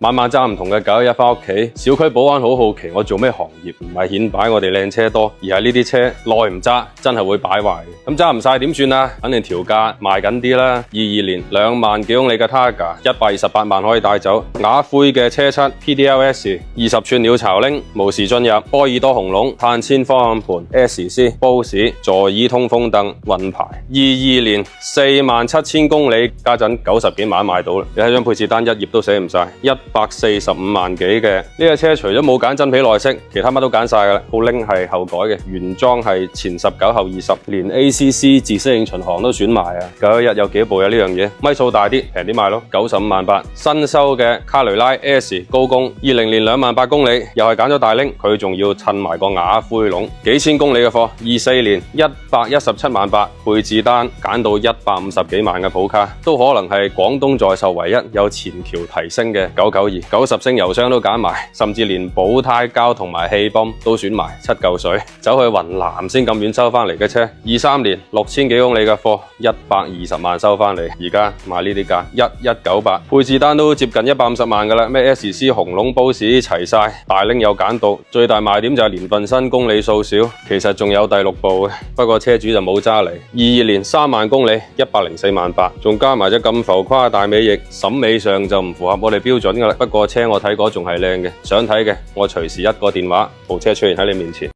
晚晚揸唔同嘅911返屋企，小區保安好好奇我做咩行業，唔係顯擺我哋靚車多，而係呢啲車耐唔揸真係會擺壞。咁揸唔晒點算啊？肯定調價賣緊啲啦。22年2萬幾公里嘅 Targa 128萬可以帶走，啞灰嘅車漆 PDLS 20寸鳥巢鈴，無時進入，波爾多紅龍，碳纖方向盤 SC Bose 座椅通風燈運牌。22年47000公里，家陣90幾萬買到啦。你睇張配置單一頁都寫唔晒。145萬幾嘅呢個車，除咗冇揀真皮內飾，其他乜都揀晒㗎啦。號鈴係後改嘅，原裝係前19後20，連 ACC 自適應巡航都選埋啊！911有幾部有呢樣嘢？米數大啲，平啲買咯，95萬8。新收嘅卡雷拉 S 高功，20年2萬8公里，又係揀咗大鈴，佢仲要襯埋個啞灰籠，幾千公里嘅貨。24年117萬8，配置單揀到150幾萬嘅普卡，都可能係廣東在售唯一有前橋提升嘅992，90升油箱都揀埋，甚至連補胎膠同埋氣泵都選埋，7嚿水，走去雲南先咁遠收翻嚟嘅車。23年6000幾公里嘅貨，120萬收翻嚟，而家賣呢啲價1198，配置單都接近150萬㗎啦。咩 SC 紅龍 Bose 齊晒，大鈴有揀到，最大賣點就係年份新，公里數少，其實仲有第6部嘅，不過車主就冇揸嚟。22年3萬公里，104萬8，仲加埋隻咁浮誇嘅大尾翼，審美上就唔符合我哋標準㗎啦。不過車我睇過仲係靚嘅，想睇嘅我隨時一個電話，部車出現喺你面前。